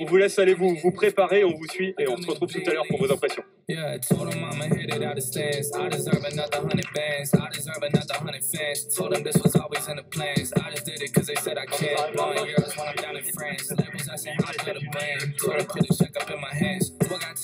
On vous laisse aller vous préparer, on vous suit et on se retrouve tout à l'heure pour vos impressions. Yeah, I told him I'ma hit it out of stance. I deserve another 100 bands. I deserve another 100 fans. Told them this was always in the plans. I just did it cause they said I can. Blowing euros when I'm down in France. Labels asking how I build a brand. Told them put a check up in my hands. Do I got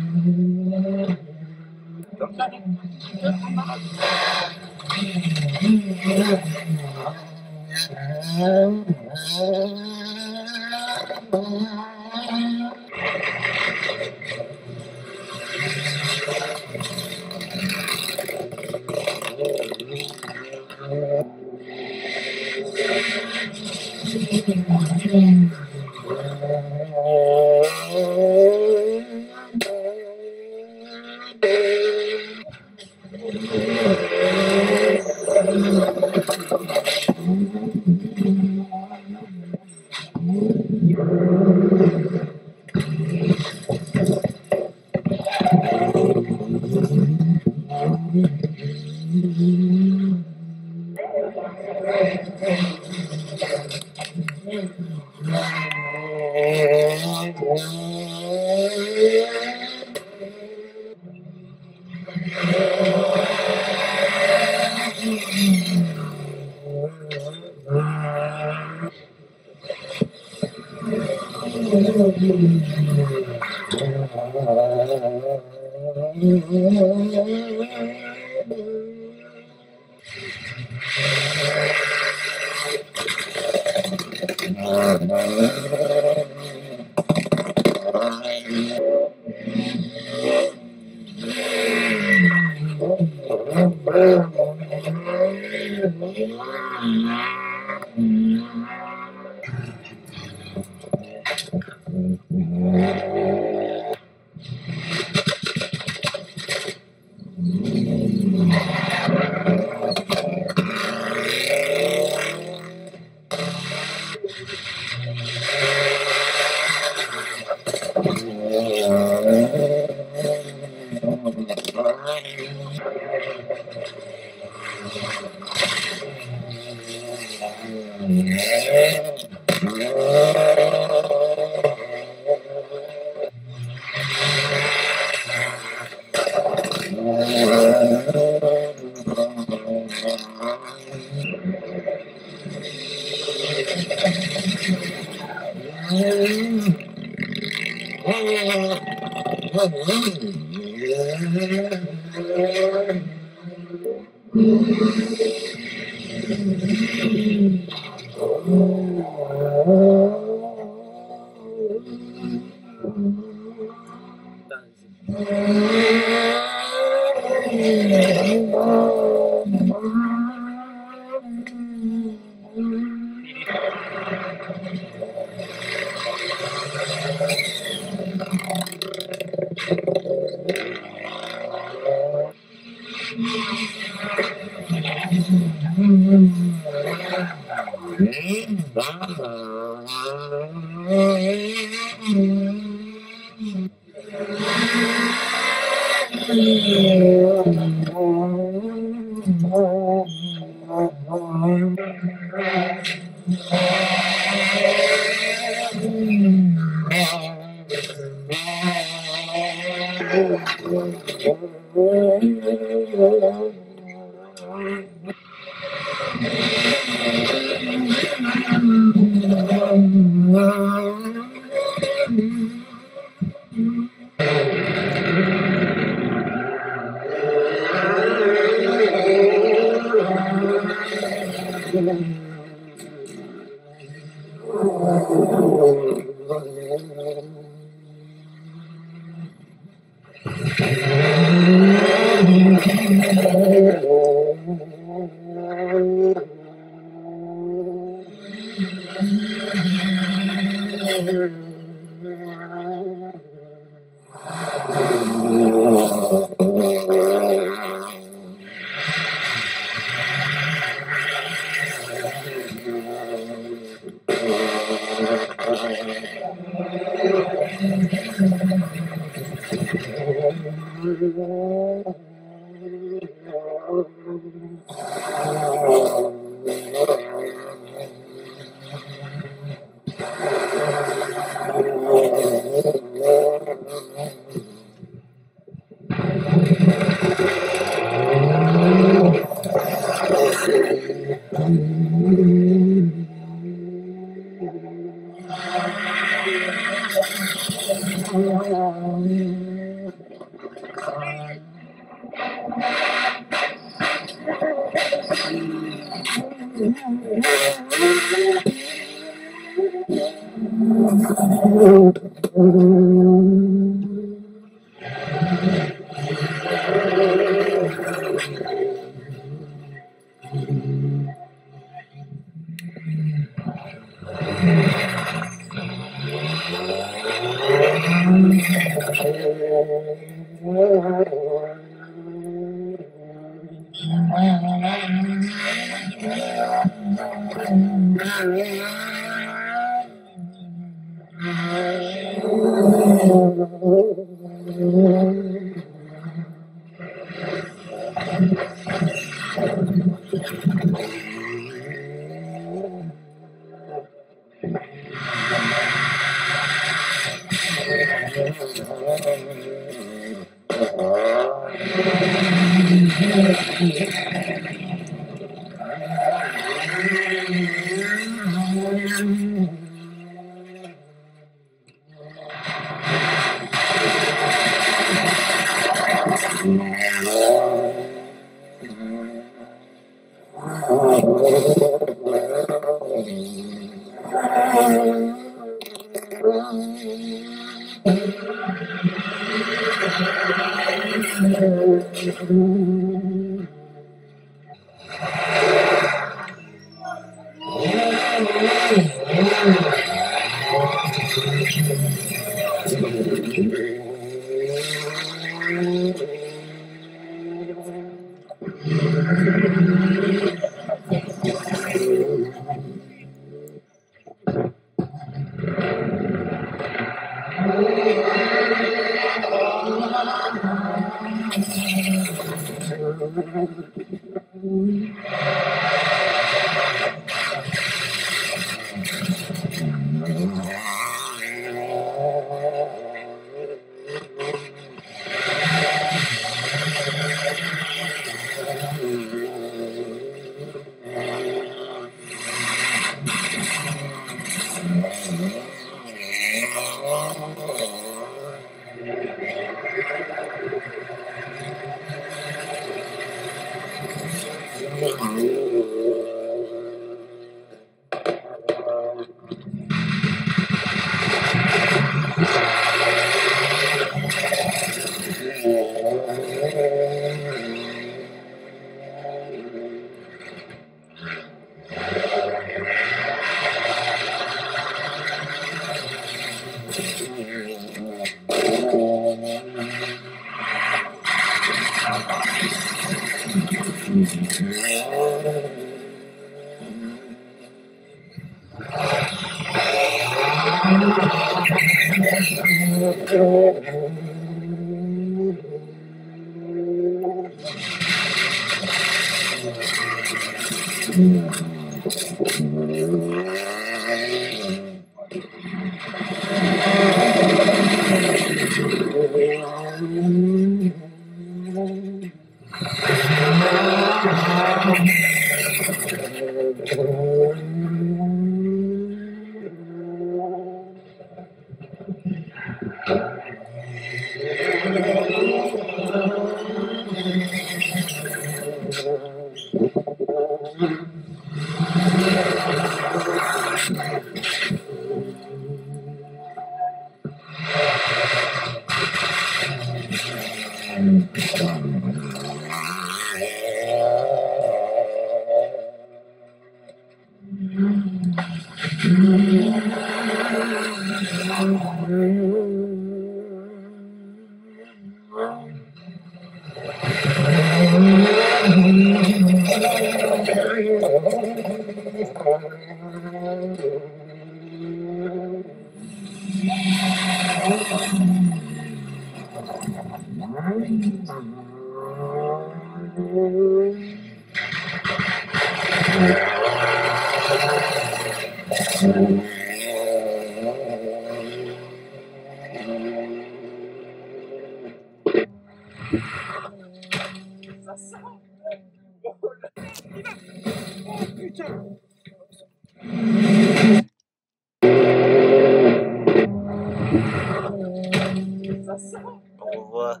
On revoit.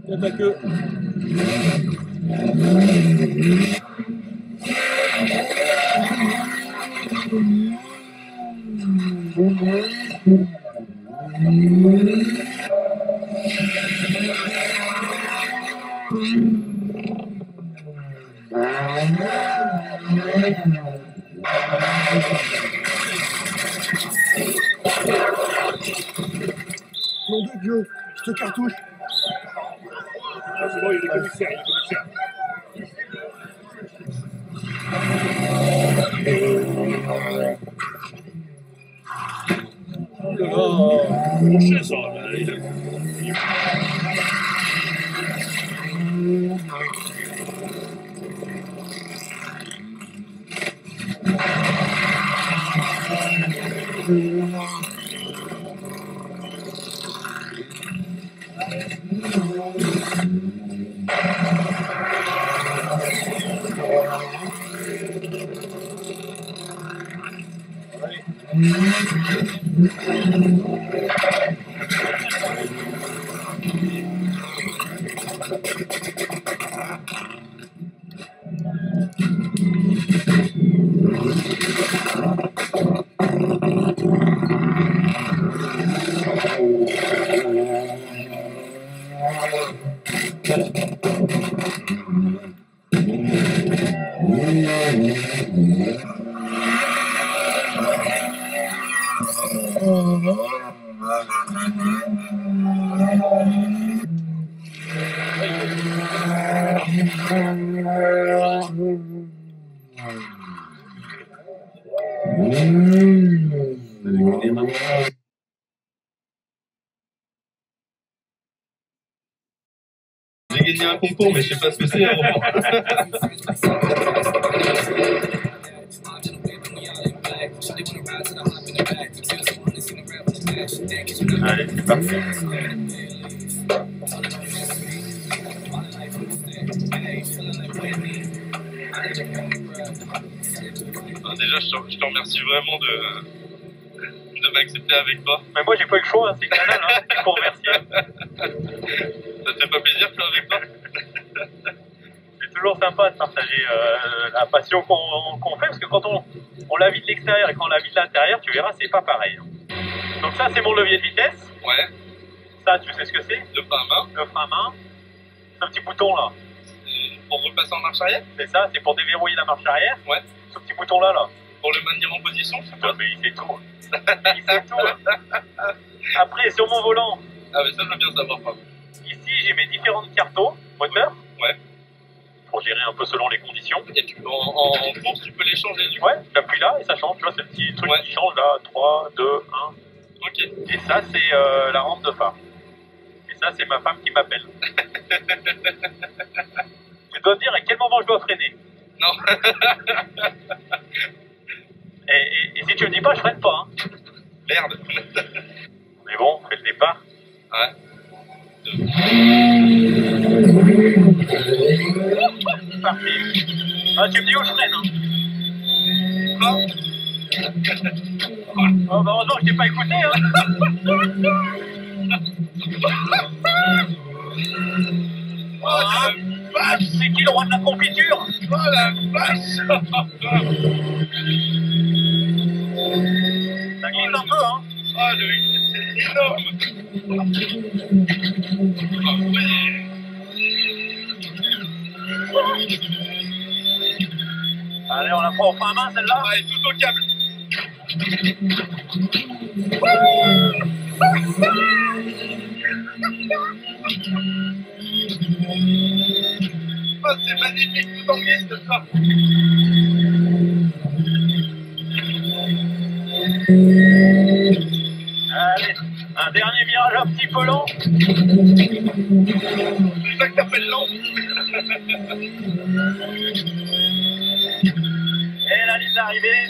Il y a ta queue. Mon Dieu, Dieu, je te cartouche. Ah, c'est bon, il est commissaire, il est commissaire. Oh là là, crochet ça, J'ai gagné un concours, mais je sais pas ce que c'est. Allez, c'est parti. Déjà, je te remercie vraiment de m'accepter avec toi. Mais moi, j'ai pas eu le choix, hein, c'est Canal, hein, il faut remercier. Ça te fait pas plaisir que je sois avec toi? C'est toujours sympa de partager la passion qu'on fait, parce que quand on la vit de l'extérieur et quand on la vit de l'intérieur, tu verras, c'est pas pareil. Donc ça, c'est mon levier de vitesse. Ouais. Ça, tu sais ce que c'est? Le frein à main. Le frein à main. Ce petit bouton là. Pour repasser en marche arrière. C'est ça, c'est pour déverrouiller la marche arrière. Ouais. Ce petit bouton là, là. Pour le maintenir en position. Mais il fait tout. Il fait tout. Hein. Après, sur mon volant. Ah mais ça, je veux bien savoir, pardon. Ici, j'ai mes différentes cartos moteurs. Ouais. Pour gérer un peu selon les conditions. Et en course, tu peux les changer du coup. Ouais, j'appuie là et ça change. Tu vois, ce petit truc qui change là. 3, 2, 1. Ok. Et ça, c'est la rampe de phare. Et ça, c'est ma femme qui m'appelle. Tu dois me dire à quel moment je dois freiner. Non. Et si tu me dis pas, je freine pas. Hein. Merde. Mais bon, on fait le départ. Ouais. Parti. Ah, tu me dis où je freine. Hein. Oh, bah heureusement que je t'ai pas écouté. Hein. Oh la vache! C'est qui le roi de la confiture? Oh la vache! Ça glisse un peu, hein. Oh le... c'est énorme! Oh, ouais. Allez, on la prend au frein à main, celle-là. Allez, tout au câble! Oh, c'est magnifique, tout en glisse, ça! Allez, un dernier virage un petit peu lent. C'est ça que t'appelles lent? Et la ligne d'arrivée.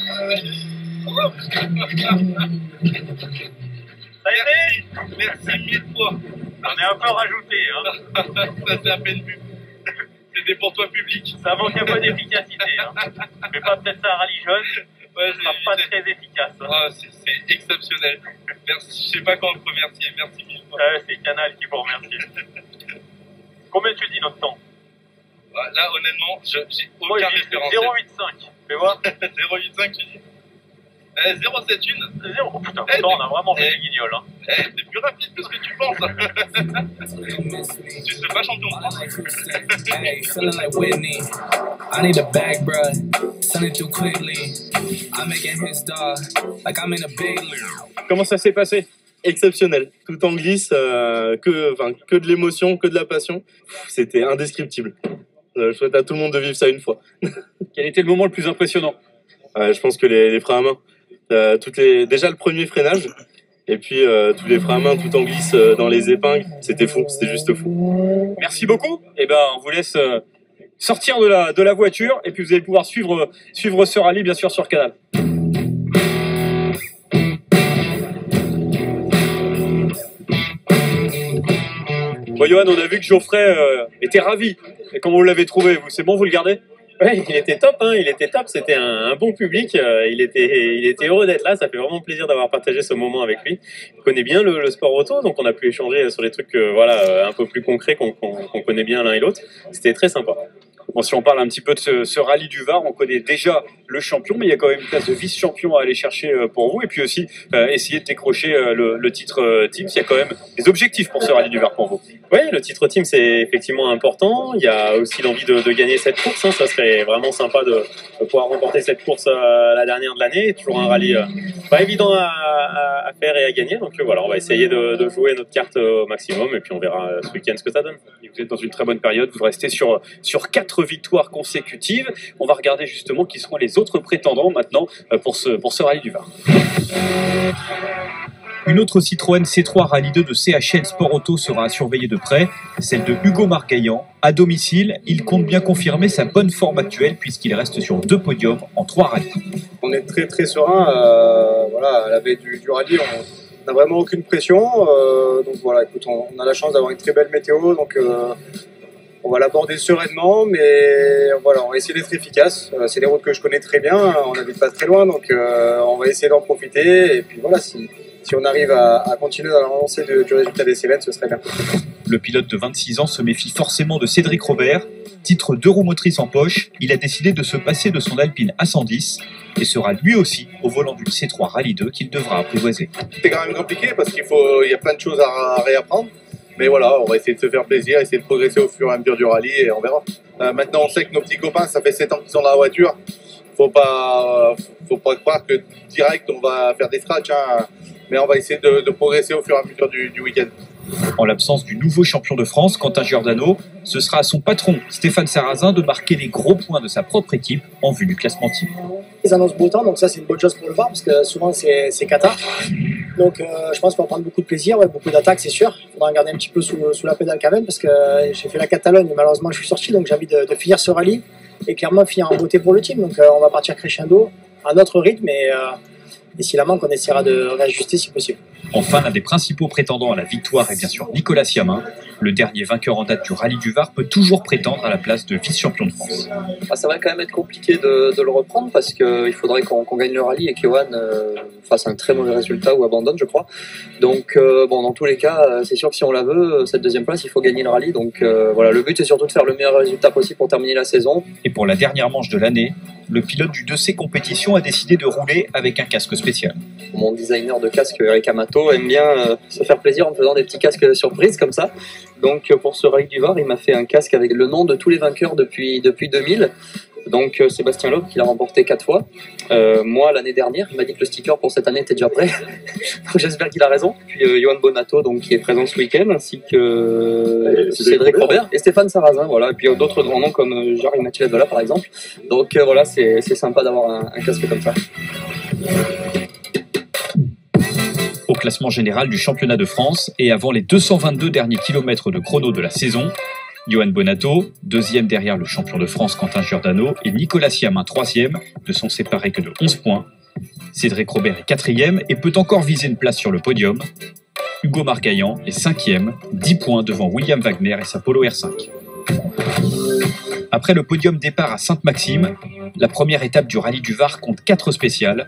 Ça a été? Merci 1000 fois! On est un peu rajouté, hein. Ça c'est à peine vu. C'était pour toi public. Ça manque un peu d'efficacité, hein. Mais pas peut-être ça à rallye jeune. Ouais, Ce sera pas très efficace. Hein. Ah, c'est exceptionnel. Merci, je sais pas comment te remercier. Merci 1000 fois. Ouais, c'est Canal qui vous remercie. Combien tu dis notre temps? Ah, là, honnêtement, j'ai Moi, aucun je dis référentiel. 0,85. Fais voir. 0,85, tu dis 0,71. 0. Oh putain, pourtant, on a vraiment fait des guignols. Hein. Eh, t'es plus rapide que ce que tu penses. Tu serais pas champion de France. Hey, feeling like Whitney. I need a bag, bruh. Send it through quickly. I'm making his dog like I'm in a big league. Comment ça s'est passé? Exceptionnel, tout en glisse, que de l'émotion, que de la passion. C'était indescriptible. Je souhaite à tout le monde de vivre ça une fois. Quel était le moment le plus impressionnant? Je pense que les freins à main. Déjà le premier freinage, et puis tous les freins à main tout en glisse dans les épingles, c'était fou, c'était juste fou. Merci beaucoup. Et ben, on vous laisse sortir de la voiture et puis vous allez pouvoir suivre ce rallye bien sûr sur Canal. Bon, Johan, on a vu que Geoffrey était ravi. Et comment vous l'avez trouvé, vous? C'est bon, vous le gardez? Ouais, il était top, hein, il était top, c'était un bon public, il était heureux d'être là, ça fait vraiment plaisir d'avoir partagé ce moment avec lui. Il connaît bien le sport auto, donc on a pu échanger sur des trucs un peu plus concrets qu'on connaît bien l'un et l'autre. C'était très sympa. Bon, si on parle un petit peu de ce rallye du Var, on connaît déjà le champion, mais il y a quand même une place de vice-champion à aller chercher pour vous, et puis aussi essayer de décrocher le titre Teams. Il y a quand même des objectifs pour ce rallye du Var pour vous. Oui, le titre Team c'est effectivement important. Il y a aussi l'envie de gagner cette course. Hein. Ça serait vraiment sympa de pouvoir remporter cette course la dernière de l'année. Toujours un rallye pas évident à faire et à gagner. Donc voilà, on va essayer de jouer notre carte au maximum et puis on verra ce week-end ce que ça donne. Et vous êtes dans une très bonne période. Vous restez sur 4 victoires consécutives. On va regarder justement qui seront les autres prétendants maintenant pour ce rallye du Var. Une autre Citroën C3 Rallye 2 de CHL Sport Auto sera à surveiller de près, celle de Hugo Margaillan. À domicile, il compte bien confirmer sa bonne forme actuelle puisqu'il reste sur 2 podiums en 3 rallyes. On est très très serein, à la veille du rallye, on n'a vraiment aucune pression. Donc voilà, écoute, on a la chance d'avoir une très belle météo, donc On va l'aborder sereinement, mais voilà, on va essayer d'être efficace. C'est des routes que je connais très bien, on n'habite pas très loin, donc on va essayer d'en profiter. Et puis voilà, si on arrive à continuer dans la lancée du résultat des Cévennes, ce serait bien. Le pilote de 26 ans se méfie forcément de Cédric Robert. Titre 2 roues motrices en poche, il a décidé de se passer de son Alpine A110 et sera lui aussi au volant du C3 Rallye 2 qu'il devra apprivoiser. C'est quand même compliqué parce qu'il y a plein de choses à réapprendre. Mais voilà, on va essayer de se faire plaisir, essayer de progresser au fur et à mesure du rallye et on verra. Maintenant, on sait que nos petits copains, ça fait 7 ans qu'ils sont dans la voiture. Faut pas croire que direct on va faire des scratchs, hein. Mais on va essayer de progresser au fur et à mesure du week-end. En l'absence du nouveau champion de France, Quentin Giordano, ce sera à son patron, Stéphane Sarrazin, de marquer les gros points de sa propre équipe en vue du classement team. Ils annoncent beau temps, donc ça c'est une bonne chose pour le VAR, parce que souvent c'est cata. Donc je pense qu'on va prendre beaucoup de plaisir, ouais, beaucoup d'attaques c'est sûr. Il faudra regarder un petit peu sous la pédale quand même, parce que j'ai fait la Catalogne et malheureusement je suis sorti, donc j'ai envie de finir ce rallye et clairement finir en beauté pour le team. Donc on va partir crescendo à notre rythme et si la manque on essaiera de réajuster si possible. Enfin, l'un des principaux prétendants à la victoire est bien sûr Nicolas Siamin. Le dernier vainqueur en date du rallye du Var peut toujours prétendre à la place de vice-champion de France. Ça va quand même être compliqué de le reprendre parce qu'il faudrait qu'on gagne le rallye et qu'Johan fasse un très mauvais résultat ou abandonne, je crois. Donc, dans tous les cas, c'est sûr que si on la veut, cette deuxième place, il faut gagner le rallye. Donc voilà, le but c'est surtout de faire le meilleur résultat possible pour terminer la saison. Et pour la dernière manche de l'année, le pilote du 2C Compétition a décidé de rouler avec un casque spécial. Mon designer de casque, Eric Amato, aime bien se faire plaisir en faisant des petits casques surprises comme ça. Donc pour ce rallye du Var, il m'a fait un casque avec le nom de tous les vainqueurs depuis 2000. Donc Sébastien Loeb qui l'a remporté 4 fois. Moi l'année dernière, il m'a dit que le sticker pour cette année était déjà prêt. J'espère qu'il a raison. Puis Johan Bonato donc, qui est présent ce week-end, ainsi que Cédric Robert et Stéphane Sarrazin. Voilà. Et puis d'autres grands noms comme Jarry Mathieu-Vedola par exemple. Donc voilà, c'est sympa d'avoir un casque comme ça. Au classement général du championnat de France et avant les 222 derniers kilomètres de chrono de la saison, Johan Bonato, deuxième derrière le champion de France Quentin Giordano et Nicolas Siamin, troisième, ne sont séparés que de 11 points. Cédric Robert est quatrième et peut encore viser une place sur le podium. Hugo Margaillan est cinquième, 10 points devant William Wagner et sa Polo R5. Après le podium départ à Sainte-Maxime, la première étape du rallye du Var compte 4 spéciales.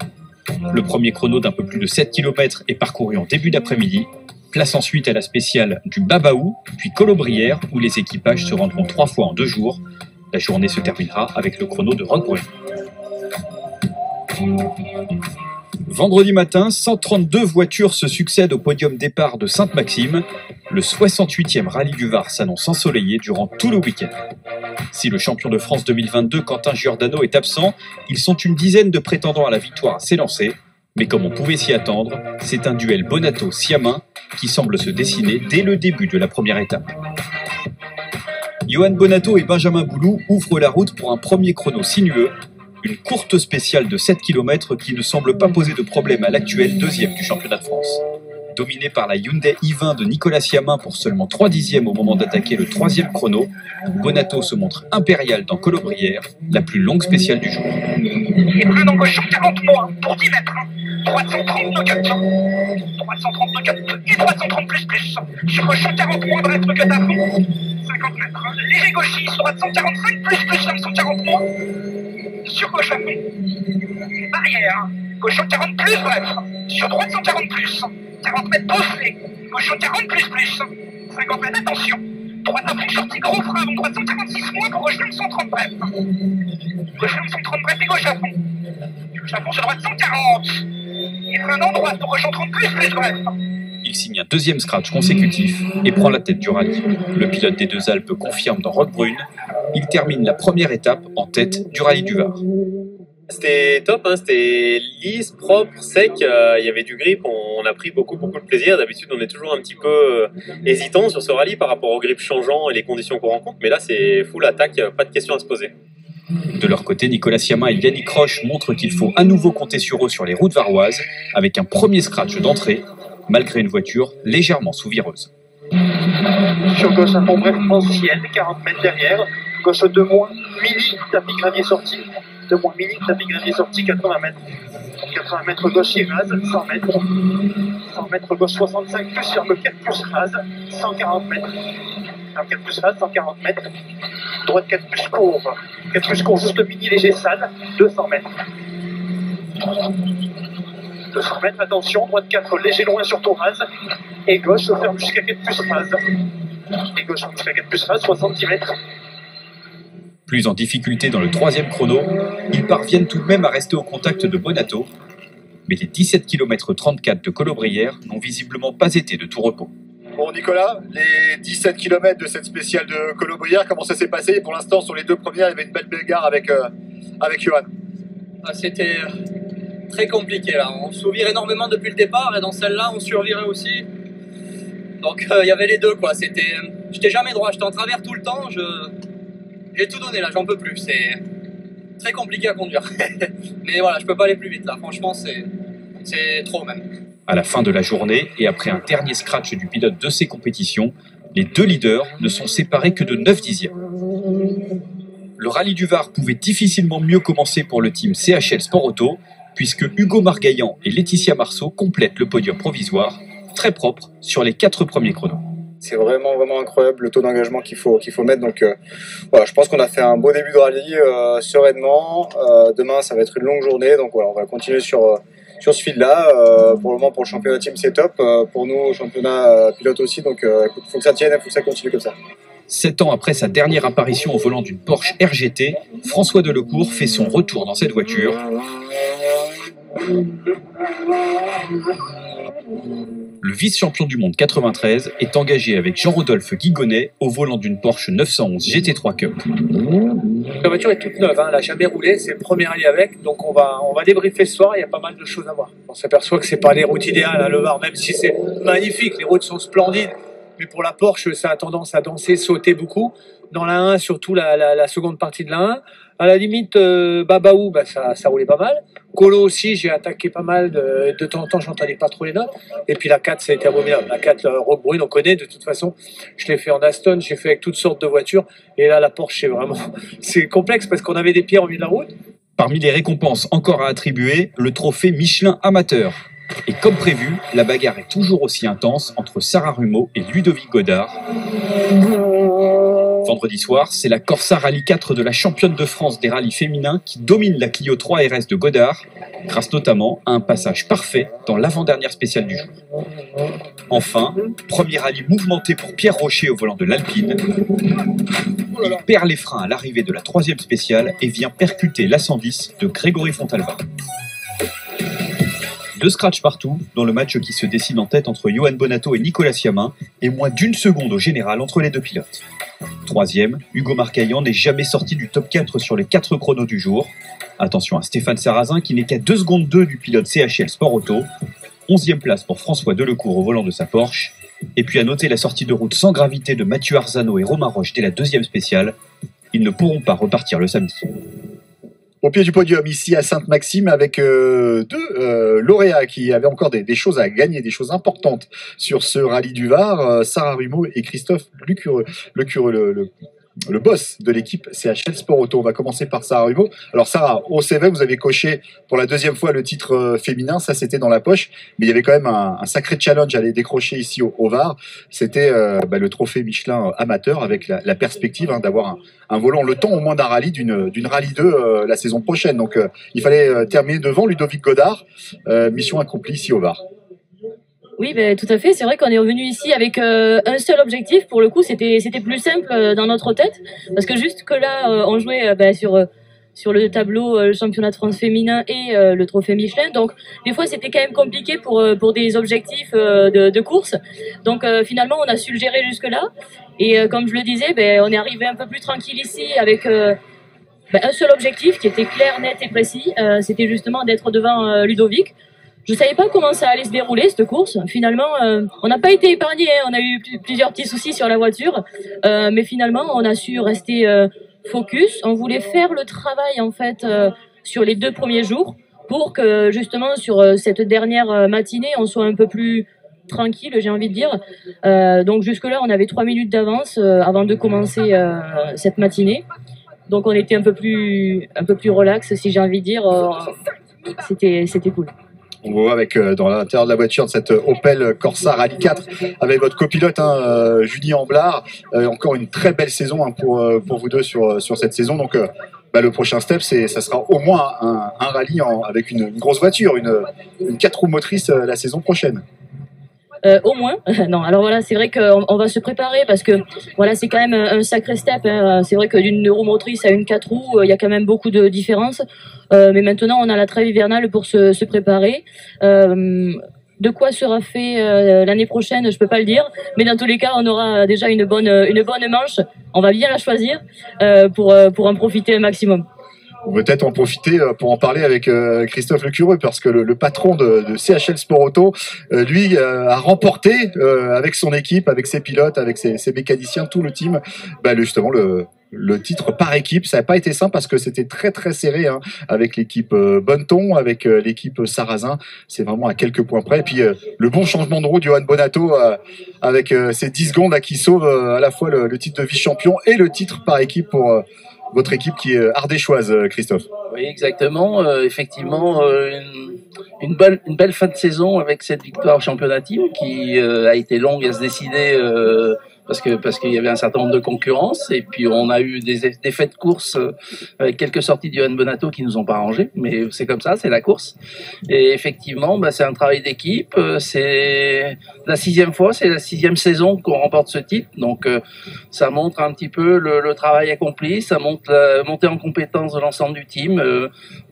Le premier chrono d'un peu plus de 7 km est parcouru en début d'après-midi. Place ensuite à la spéciale du Babaou, puis Colobrières, où les équipages se rendront 3 fois en 2 jours. La journée se terminera avec le chrono de Roquebrune. Vendredi matin, 132 voitures se succèdent au podium départ de Sainte-Maxime. Le 68e rallye du Var s'annonce ensoleillé durant tout le week-end. Si le champion de France 2022, Quentin Giordano, est absent, ils sont une dizaine de prétendants à la victoire à s'élancer. Mais comme on pouvait s'y attendre, c'est un duel Bonato-Siamin qui semble se dessiner dès le début de la première étape. Johan Bonato et Benjamin Boulou ouvrent la route pour un premier chrono sinueux, une courte spéciale de 7 km qui ne semble pas poser de problème à l'actuel deuxième du championnat de France. Dominé par la Hyundai i20 de Nicolas Siamin pour seulement 3 dixièmes au moment d'attaquer le troisième chrono, Bonato se montre impérial dans Colobrières, la plus longue spéciale du jour. Et près dans gauche 40 mois pour 10 mètres. 330 no cut. 330 no cut et 330 plus. Sur gauche 40 mois, bref, no cut à fond. 50 mètres. Léger gauchis sur 145 plus 140 mois. Sur gauche à fond. Barrière. Gauche 40 plus, bref. Sur droite 140 plus. 40 mètres poussés. Gauche 40 plus. 50 mètres, attention. Droite à fond, sortie gros frein avant 346 mois pour gauche 130 bref. Gauche 130 bref et gauche à fond. Gauche à fond sur droite 140. Et frein en droite pour gauche 130 plus bref. Il signe un deuxième scratch consécutif et prend la tête du rallye. Le pilote des Deux Alpes confirme dans Roquebrune. Il termine la première étape en tête du rallye du Var. C'était top, hein, c'était lisse, propre, sec, il y avait du grip, on a pris beaucoup de plaisir. D'habitude on est toujours un petit peu hésitant sur ce rallye par rapport au grip changeant et les conditions qu'on rencontre, mais là c'est full attaque, pas de question à se poser. De leur côté, Nicolas Siamin et Yannick Roche montrent qu'il faut à nouveau compter sur eux sur les routes varoises, avec un premier scratch d'entrée, malgré une voiture légèrement sous-vireuse. Sur gauche à fond bref, ancienne, 40 mètres derrière, gauche 2 moins, mini, tapis gravier sorti. 2 moins mini, tapis gravier sorti, 80 mètres. 80 mètres gauche et rase, 100 mètres. 100 mètres gauche 65 plus sur le 4 plus rase, 140 mètres. Alors 4 plus phase, 140 mètres. Droite 4 plus court. 4 plus court, juste mini léger sale, 200 mètres. 200 mètres, attention, droite 4, léger loin sur tour rase. Et gauche, ferme jusqu'à 4 plus phase. Et gauche jusqu'à 4 plus phase, 70 mètres. Plus en difficulté dans le troisième chrono, ils parviennent tout de même à rester au contact de Bonato. Mais les 17 km 34 de Colobrières n'ont visiblement pas été de tout repos. Bon Nicolas, les 17 km de cette spéciale de Colobrières, comment ça s'est passé? Pour l'instant, sur les deux premières, il y avait une belle bagarre avec Johan. C'était très compliqué là. On s'ouvrait énormément depuis le départ et dans celle-là, on survirait aussi. Donc il y avait les deux quoi. J'étais jamais droit, j'étais en travers tout le temps. J'ai tout donné là, j'en peux plus. C'est très compliqué à conduire. Mais voilà, je peux pas aller plus vite là. Franchement, c'est trop même. À la fin de la journée, et après un dernier scratch du pilote de ces compétitions, les deux leaders ne sont séparés que de 9 dixièmes. Le rallye du Var pouvait difficilement mieux commencer pour le team CHL Sport Auto, puisque Hugo Margaillan et Laetitia Marceau complètent le podium provisoire, très propre sur les 4 premiers chronos. C'est vraiment incroyable le taux d'engagement qu'il faut mettre. Donc voilà, je pense qu'on a fait un beau début de rallye sereinement. Demain, ça va être une longue journée, donc voilà, on va continuer sur ce fil-là. Pour le moment, pour le championnat team, c'est top. Pour nous, championnat pilote aussi. Donc écoute, faut que ça tienne, il faut que ça continue comme ça. 7 ans après sa dernière apparition au volant d'une Porsche RGT, François Delecourt fait son retour dans cette voiture. Le vice-champion du monde 93 est engagé avec Jean-Rodolphe Guigonnet au volant d'une Porsche 911 GT3 Cup. La voiture est toute neuve, hein, elle n'a jamais roulé, c'est le premier rallye avec, donc on va débriefer ce soir, il y a pas mal de choses à voir. On s'aperçoit que c'est pas les routes idéales à Le Var, même si c'est magnifique, les routes sont splendides, mais pour la Porsche, ça a tendance à danser, sauter beaucoup. Dans la 1, surtout la seconde partie de la 1. À la limite, Babaou, ça roulait pas mal. Colo aussi, j'ai attaqué pas mal. De temps en temps, j'entendais pas trop les notes. Et puis la 4, ça a été abominable. La 4, Roquebrune, on connaît de toute façon. Je l'ai fait en Aston, j'ai fait avec toutes sortes de voitures. Et là, la Porsche, c'est complexe parce qu'on avait des pierres au milieu de la route. Parmi les récompenses encore à attribuer, le trophée Michelin Amateur. Et comme prévu, la bagarre est toujours aussi intense entre Sarah Rumeau et Ludovic Godard. Vendredi soir, c'est la Corsa Rallye 4 de la championne de France des rallyes féminins qui domine la Clio 3 RS de Godard, grâce notamment à un passage parfait dans l'avant-dernière spéciale du jour. Enfin, premier rallye mouvementé pour Pierre Rocher au volant de l'Alpine. Il perd les freins à l'arrivée de la 3e spéciale et vient percuter l'A110 de Grégory Fontalva. 2 scratchs partout dans le match qui se dessine en tête entre Johan Bonato et Nicolas Siamin et moins d'1 seconde au général entre les deux pilotes. 3e, Hugo Margaillan n'est jamais sorti du top 4 sur les 4 chronos du jour. Attention à Stéphane Sarrazin qui n'est qu'à 2 secondes 2 du pilote CHL Sport Auto. 11e place pour François Delecourt au volant de sa Porsche. Et puis à noter la sortie de route sans gravité de Mathieu Arzano et Romain Roche dès la 2e spéciale. Ils ne pourront pas repartir le samedi. Au pied du podium, ici à Sainte-Maxime, avec deux lauréats qui avaient encore des choses à gagner, des choses importantes sur ce rallye du Var, Sarah Rumeau et Christophe Lucureux, le boss de l'équipe CHL Sport Auto. On va commencer par Sarah Rumeau. Alors Sarah, au CV, vous avez coché pour la 2e fois le titre féminin, ça c'était dans la poche, mais il y avait quand même un sacré challenge à aller décrocher ici au Var. C'était le trophée Michelin amateur avec la perspective d'avoir un volant le temps au moins d'un rallye, d'une rallye 2 la saison prochaine. Donc il fallait terminer devant Ludovic Godard. Mission accomplie ici au Var. Oui, tout à fait. C'est vrai qu'on est revenu ici avec un seul objectif. Pour le coup, c'était plus simple dans notre tête. Parce que jusque là, on jouait sur le tableau le championnat de France féminin et le trophée Michelin. Donc, des fois, c'était quand même compliqué pour des objectifs de course. Donc, finalement, on a su le gérer jusque-là. Et comme je le disais, on est arrivé un peu plus tranquille ici avec un seul objectif qui était clair, net et précis. C'était justement d'être devant Ludovic. Je savais pas comment ça allait se dérouler cette course. Finalement, on n'a pas été épargné. On a eu plusieurs petits soucis sur la voiture, mais finalement, on a su rester focus. On voulait faire le travail en fait sur les 2 premiers jours pour que justement sur cette dernière matinée, on soit un peu plus tranquille, j'ai envie de dire. Donc jusque là, on avait 3 minutes d'avance avant de commencer cette matinée. Donc on était un peu plus relax, si j'ai envie de dire. C'était cool. On vous voit avec dans l'intérieur de la voiture de cette Opel Corsa Rallye 4 avec votre copilote Julie Amblard. Encore une très belle saison pour vous deux sur cette saison. Donc le prochain step, ça sera au moins un rallye avec une grosse voiture, une 4 roues motrices la saison prochaine. Au moins. Non, alors voilà, c'est vrai qu'on va se préparer parce que voilà, c'est quand même un sacré step. Hein. C'est vrai que d'une neuromotrice à une 4 roues, il y a quand même beaucoup de différences. Mais maintenant, on a la trêve hivernale pour se préparer. De quoi sera fait l'année prochaine, je peux pas le dire, mais dans tous les cas, on aura déjà une bonne manche. On va bien la choisir pour en profiter un maximum. On peut peut-être en profiter pour en parler avec Christophe Lecureux, parce que le patron de CHL Sport Auto, lui, a remporté avec son équipe, avec ses pilotes, avec ses mécaniciens, tout le team, justement le titre par équipe. Ça n'a pas été simple parce que c'était très très serré avec l'équipe Bonneton, avec l'équipe Sarrazin. C'est vraiment à quelques points près. Et puis le bon changement de roue de Johan Bonato avec ces 10 secondes qui sauvent à la fois le titre de vice-champion et le titre par équipe pour votre équipe qui est ardéchoise, Christophe. Oui, exactement. Effectivement, une belle fin de saison avec cette victoire au championnat team qui a été longue à se décider parce qu'il y avait un certain nombre de concurrences, et puis on a eu des faits de course avec quelques sorties de Johan Bonato qui nous ont pas arrangé, mais c'est comme ça, c'est la course. Et effectivement, c'est un travail d'équipe, c'est la 6e fois, c'est la 6e saison qu'on remporte ce titre, donc ça montre un petit peu le travail accompli, ça montre la montée en compétence de l'ensemble du team.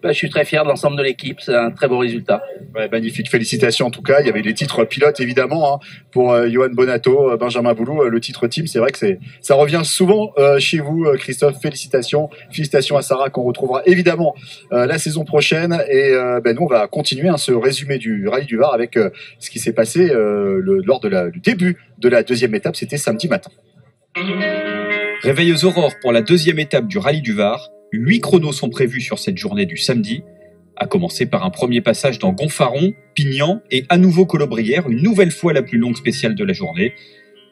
Je suis très fier de l'ensemble de l'équipe, c'est un très beau résultat. Ouais, magnifique, félicitations en tout cas. Il y avait les titres pilotes évidemment pour Johan Bonato, Benjamin Boulou, le titre team. C'est vrai que ça revient souvent chez vous, Christophe. Félicitations à Sarah qu'on retrouvera évidemment la saison prochaine. Et nous on va continuer ce résumé du Rallye du Var avec ce qui s'est passé lors du début de la 2e étape. C'était samedi matin. Réveil aux aurores pour la 2e étape du Rallye du Var. 8 chronos sont prévus sur cette journée du samedi, à commencer par un premier passage dans Gonfaron, Pignan et à nouveau Colobrières, une nouvelle fois la plus longue spéciale de la journée.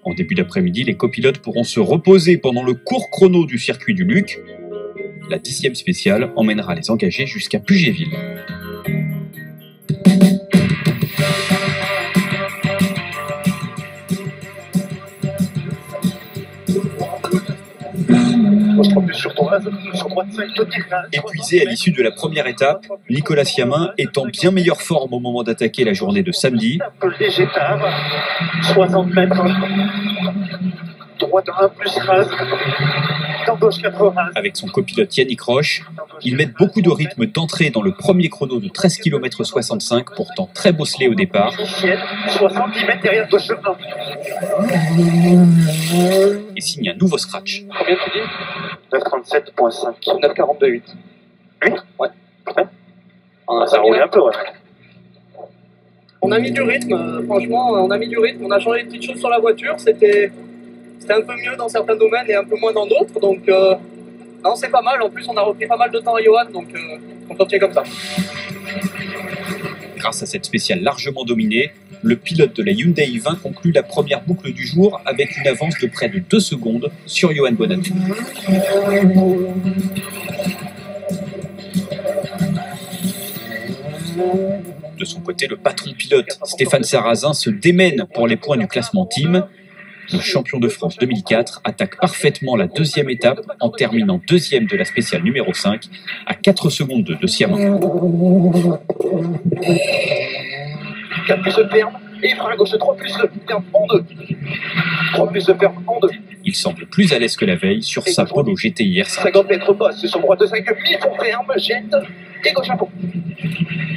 En début d'après-midi, les copilotes pourront se reposer pendant le court chrono du circuit du Luc. La 10e spéciale emmènera les engagés jusqu'à Pugéville. Épuisé à l'issue de la première étape, Nicolas Siamin est en bien meilleure forme au moment d'attaquer la journée de samedi. Un peu léger tard, 60 mètres, droite 1 plus rase, dans gauche 80. Avec son copilote Yannick Roche, ils mettent beaucoup de rythme d'entrée dans le premier chrono de 13 km 65, pourtant très bosselé au départ. 70 mètres derrière gauche 1. Et signe un nouveau scratch. Combien tu dis 9,37,5. 9,42,8. Oui. Ouais. Ça roule un peu, ouais. On a mis du rythme, franchement, on a mis du rythme. On a changé des petites choses sur la voiture. C'était un peu mieux dans certains domaines et un peu moins dans d'autres. Donc, non, c'est pas mal. En plus, on a repris pas mal de temps à Johan, donc on continue comme ça. Grâce à cette spéciale largement dominée, le pilote de la Hyundai i20 conclut la première boucle du jour avec une avance de près de 2 secondes sur Johan Bonato. De son côté, le patron pilote Stéphane Sarrazin se démène pour les points du classement team. Le champion de France 2004 attaque parfaitement la 2e étape en terminant 2e de la spéciale numéro 5 à 4 secondes de Siamin. 4 plus de perme et frein à gauche 3 plus de perme en 2. 3 plus de perme en 2. Il semble plus à l'aise que la veille sur sa Polo GTI R5. 50 mètres basse sur droite 5, mi-fond ferme, jette et gauche à pont.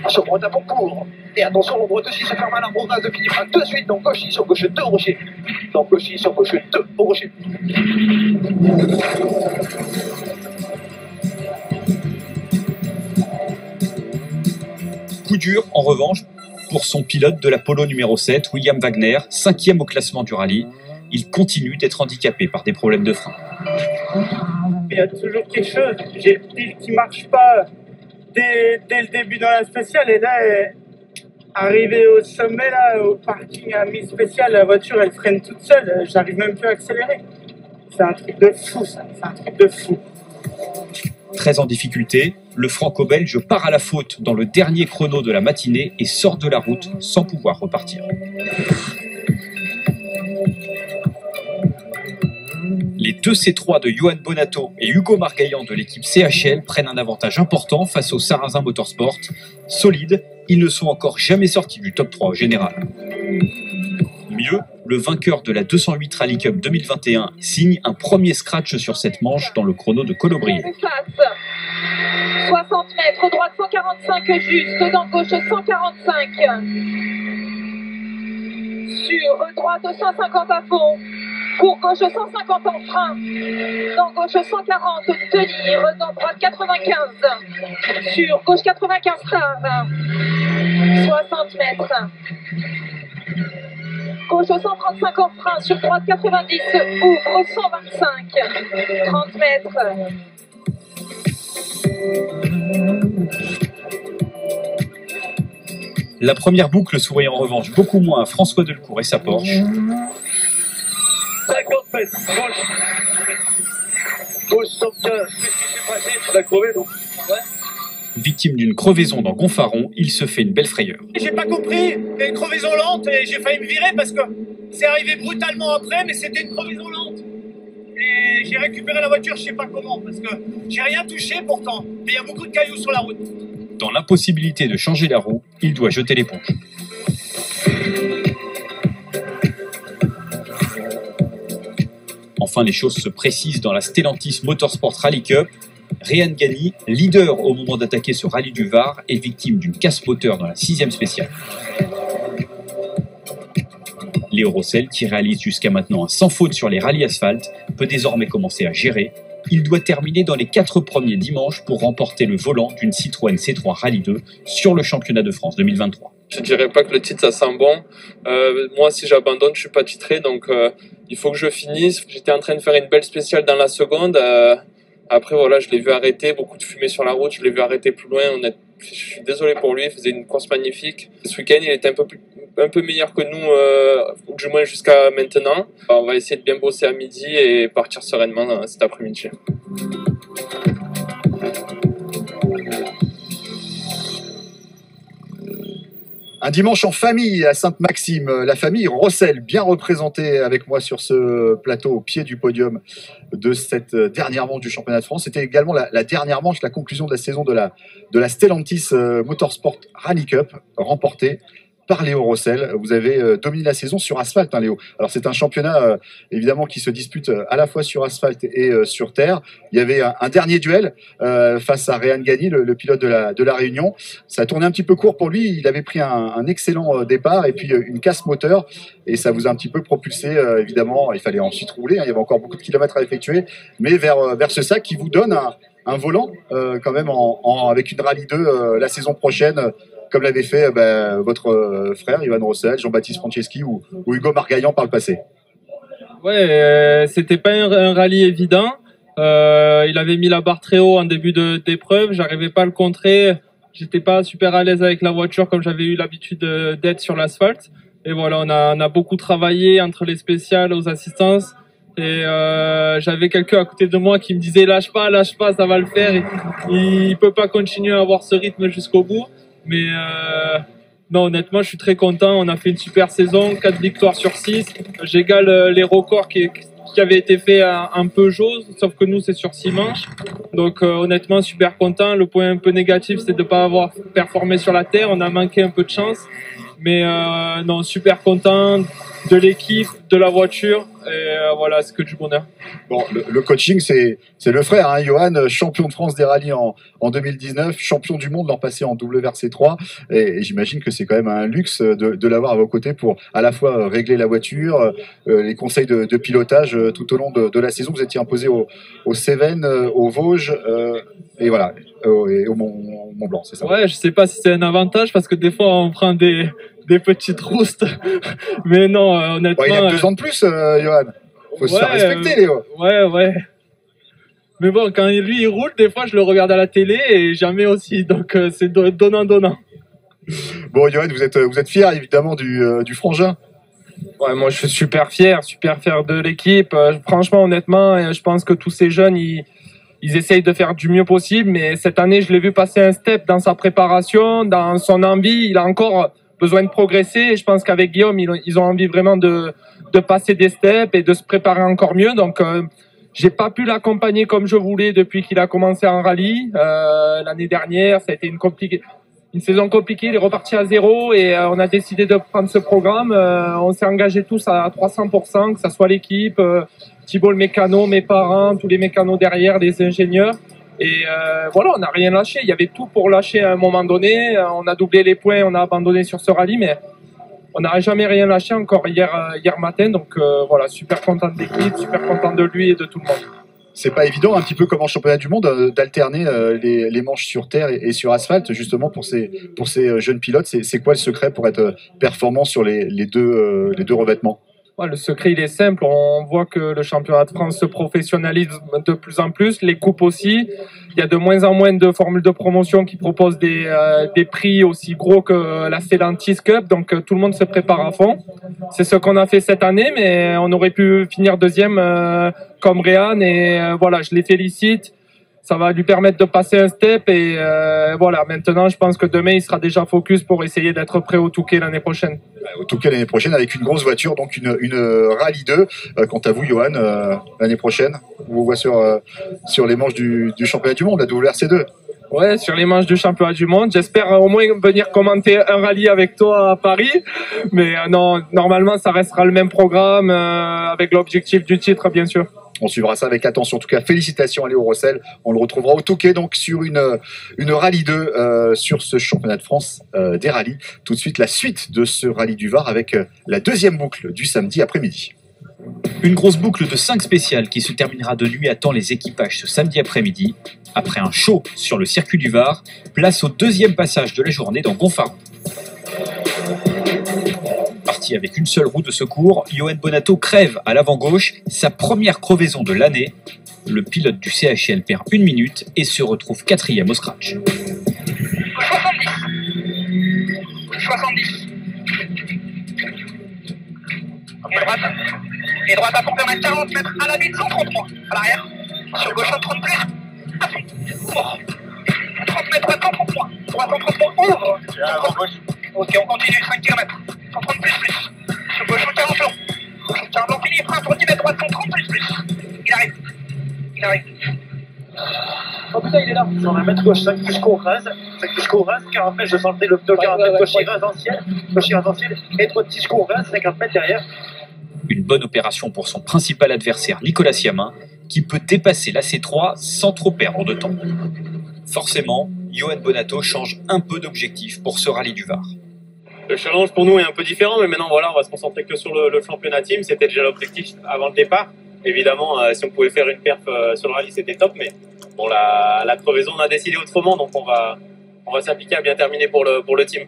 Sur droite à pont pour. Et attention, l'ombre 2 6 se ferme à l'arbre base de Philippe de suite dans gauche sur gauche 2 au rocher. Dans gauche sur gauche 2 au rocher. Coup dur, en revanche, pour son pilote de la Polo numéro 7, William Wagner, 5e au classement du rallye. Il continue d'être handicapé par des problèmes de frein. Il y a toujours quelque chose. J'ai le pile qui marche pas dès le début dans la spéciale. Et là, arrivé au sommet, là, au parking à mi-spécial, la voiture, elle freine toute seule. J'arrive même plus à accélérer. C'est un truc de fou, ça. C'est un truc de fou. Très en difficulté, le franco-belge part à la faute dans le dernier chrono de la matinée et sort de la route sans pouvoir repartir. Les deux C3 de Johan Bonato et Hugo Margaillan de l'équipe CHL prennent un avantage important face aux Sarrazin Motorsport. Solides, ils ne sont encore jamais sortis du top 3 au général. Mieux, le vainqueur de la 208 Rally Cup 2021 signe un premier scratch sur cette manche dans le chrono de Colombrier. 60 mètres, droite 145 juste, dans gauche 145. Sur droite 150 à fond. Pour gauche 150 en frein, dans gauche 140, tenir, dans droite 95, sur gauche 95 tard, 60 mètres, gauche 135 en frein, sur droite 90, ouvre 125, 30 mètres. La première boucle sourit en revanche beaucoup moins à François Delcourt et sa Porsche. 50 mètres, gauche 115, qu'est-ce qui s'est passé? Tu l'as crevé donc? Ouais. Victime d'une crevaison dans Gonfaron, il se fait une belle frayeur. J'ai pas compris, il y a une crevaison lente et j'ai failli me virer parce que c'est arrivé brutalement après, mais c'était une crevaison lente. Et j'ai récupéré la voiture, je sais pas comment, parce que j'ai rien touché pourtant, mais il y a beaucoup de cailloux sur la route. Dans l'impossibilité de changer la roue, il doit jeter l'éponge. Enfin, les choses se précisent dans la Stellantis Motorsport Rally Cup. Réan Gani, leader au moment d'attaquer ce rallye du Var, est victime d'une casse moteur dans la 6e spéciale. Léo Rossel, qui réalise jusqu'à maintenant un sans faute sur les rallyes asphalte, peut désormais commencer à gérer. Il doit terminer dans les 4 premiers dimanches pour remporter le volant d'une Citroën C3 Rally 2 sur le championnat de France 2023. Je dirais pas que le titre ça sent bon. Moi, si j'abandonne, je suis pas titré, donc il faut que je finisse. J'étais en train de faire une belle spéciale dans la seconde. Après, voilà, je l'ai vu arrêter, beaucoup de fumée sur la route. Je l'ai vu arrêter plus loin. Je suis désolé pour lui. Il faisait une course magnifique. Ce week-end, il était un peu meilleur que nous, ou du moins jusqu'à maintenant. On va essayer de bien bosser à midi et partir sereinement cet après-midi. Un dimanche en famille à Sainte-Maxime, la famille Rossel, bien représentée avec moi sur ce plateau au pied du podium de cette dernière manche du championnat de France. C'était également la dernière manche, la conclusion de la saison de la Stellantis Motorsport Rally Cup, remportée par Léo Rossel. Vous avez dominé la saison sur asphalte, hein, Léo. Alors c'est un championnat évidemment qui se dispute à la fois sur asphalte et sur terre. Il y avait un dernier duel face à Réan Gani, le pilote de la Réunion. Ça a tourné un petit peu court pour lui. Il avait pris un excellent départ et puis une casse moteur et ça vous a un petit peu propulsé évidemment. Il fallait ensuite rouler, hein. Il y avait encore beaucoup de kilomètres à effectuer, mais vers ce sac qui vous donne un volant quand même avec une Rallye 2 la saison prochaine, comme l'avait fait votre frère Johan Rossel, Jean-Baptiste Franceschi ou Hugo Margaillan par le passé. Ouais, c'était pas un rallye évident. Il avait mis la barre très haut en début d'épreuve. J'arrivais pas à le contrer. J'étais pas super à l'aise avec la voiture comme j'avais eu l'habitude d'être sur l'asphalte. Et voilà, on a beaucoup travaillé entre les spéciales, aux assistances. Et j'avais quelqu'un à côté de moi qui me disait lâche pas, ça va le faire. Il peut pas continuer à avoir ce rythme jusqu'au bout. Mais non, honnêtement, je suis très content. On a fait une super saison, 4 victoires sur 6. J'égale les records qui avaient été faits à un Peugeot, sauf que nous, c'est sur 6 manches. Donc honnêtement, super content. Le point un peu négatif, c'est de ne pas avoir performé sur la terre. On a manqué un peu de chance. Mais non, super content de l'équipe, de la voiture. Et voilà, c'est que du bonheur. Bon, le coaching, c'est le frère, hein, Johan, champion de France des rallyes en 2019, champion du monde l'an passé en WRC3. Et j'imagine que c'est quand même un luxe de l'avoir à vos côtés pour à la fois régler la voiture, les conseils de pilotage tout au long de la saison. Vous étiez imposé aux Cévennes, aux Vosges, et voilà, et au Mont Blanc, c'est ça? Ouais, je sais pas si c'est un avantage parce que des fois on prend des petites roustes. Mais non, honnêtement. Ouais, il a 2 ans de plus, Johan. Faut se faire respecter, Léo. Ouais. Mais bon, quand lui il roule, des fois je le regarde à la télé et jamais aussi. Donc c'est donnant. Bon, Johan, vous êtes fier évidemment du frangin. Ouais, moi je suis super fier de l'équipe. Franchement, honnêtement, je pense que tous ces jeunes, ils ils essayent de faire du mieux possible, mais cette année, je l'ai vu passer un step dans sa préparation, dans son envie. Il a encore besoin de progresser. Et je pense qu'avec Guillaume, ils ont envie vraiment de passer des steps et de se préparer encore mieux. Donc, j'ai pas pu l'accompagner comme je voulais depuis qu'il a commencé en rallye. L'année dernière, ça a été une saison compliquée. Il est reparti à 0 et on a décidé de prendre ce programme. On s'est engagés tous à 300%, que ça soit l'équipe, Thibault le mécano, mes parents, tous les mécanos derrière, les ingénieurs. Et voilà, on n'a rien lâché. Il y avait tout pour lâcher à un moment donné. On a doublé les points, on a abandonné sur ce rallye, mais on n'a jamais rien lâché encore hier matin. Donc voilà, super content de l'équipe, super content de lui et de tout le monde. C'est pas évident, un petit peu comme en championnat du monde, d'alterner les manches sur terre et sur asphalte, justement pour ces jeunes pilotes. C'est quoi le secret pour être performant sur les deux revêtements? Ouais, le secret, il est simple. On voit que le championnat de France se professionnalise de plus en plus, les coupes aussi. Il y a de moins en moins de formules de promotion qui proposent des prix aussi gros que la Stellantis Cup. Donc, tout le monde se prépare à fond. C'est ce qu'on a fait cette année, mais on aurait pu finir deuxième comme Réan. Et voilà, je les félicite. Ça va lui permettre de passer un step. Et voilà, maintenant, je pense que demain, il sera déjà focus pour essayer d'être prêt au Touquet l'année prochaine. Au Touquet l'année prochaine avec une grosse voiture, donc une Rallye 2. Quant à vous, Johan, l'année prochaine, on vous voit sur les manches du championnat du monde, la WRC2. Ouais, sur les manches du championnat du monde. J'espère au moins venir commenter un rallye avec toi à Paris. Mais non, normalement, ça restera le même programme avec l'objectif du titre, bien sûr. On suivra ça avec attention. En tout cas, félicitations à Léo Rossel. On le retrouvera au Touquet, donc sur une Rallye 2 sur ce championnat de France des rallyes. Tout de suite, la suite de ce rallye du Var avec la deuxième boucle du samedi après-midi. Une grosse boucle de 5 spéciales qui se terminera de nuit attend les équipages ce samedi après-midi. Après un show sur le circuit du Var, place au deuxième passage de la journée dans Gonfaron. Parti avec une seule roue de secours, Yoann Bonato crève à l'avant gauche sa première crevaison de l'année. Le pilote du CHL perd 1 minute et se retrouve 4e au scratch. 70. Et droite à pour permettre 40 mètres à la vide, 133 à l'arrière. Sur gauche, 30 plus. À fond. Oh. 30 mètres à 133. Droite 133, ouvre. Ok, on continue, 5 km. 130 plus. Sur gauche, 40 long. 40 long fini, frein pour 10 mètres, droite 130 plus. Il arrive. Oh putain, il est là. 120 mètres gauche, 5 plus court, rase. 5 plus court, rase. 40 mètres, je sentais le 40 mètres gauche, rase ancienne. Gauche, rase ancienne. Et droite, 6 court, rase. 50 mètres derrière. Une bonne opération pour son principal adversaire Nicolas Siamin, qui peut dépasser la C3 sans trop perdre de temps. Forcément, Yoann Bonato change un peu d'objectif pour ce rallye du Var. Le challenge pour nous est un peu différent, mais maintenant voilà, on va se concentrer que sur le championnat team. C'était déjà l'objectif avant le départ. Évidemment, si on pouvait faire une perf sur le rallye, c'était top, mais bon, la crevaison, on a décidé autrement, donc on va s'appliquer à bien terminer pour le team.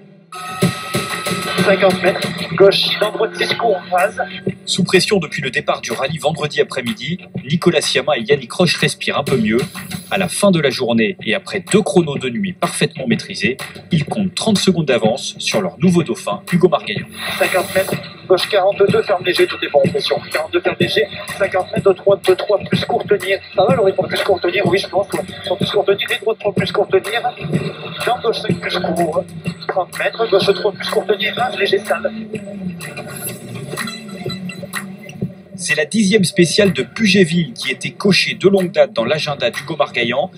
50 mètres, gauche, dans droite, 6 court, rase. Sous pression depuis le départ du rallye vendredi après-midi, Nicolas Siamin et Yannick Roche respirent un peu mieux. À la fin de la journée et après 2 chronos de nuit parfaitement maîtrisés, ils comptent 30 secondes d'avance sur leur nouveau dauphin, Hugo Margaillon. 50 mètres, gauche 42, ferme léger, tout est bon en pression. 42, ferme léger, 50 mètres, droite 3 plus court tenir. Pas mal, on est pour plus court tenir, oui, je pense. Ouais. Plus court tenir et droite 3 plus court tenir. Dans gauche 5 plus court. 30 mètres, gauche 3 plus court tenir, léger stade. C'est la 10e spéciale de Pugetville qui était cochée de longue date dans l'agenda d'Hugo Margaillon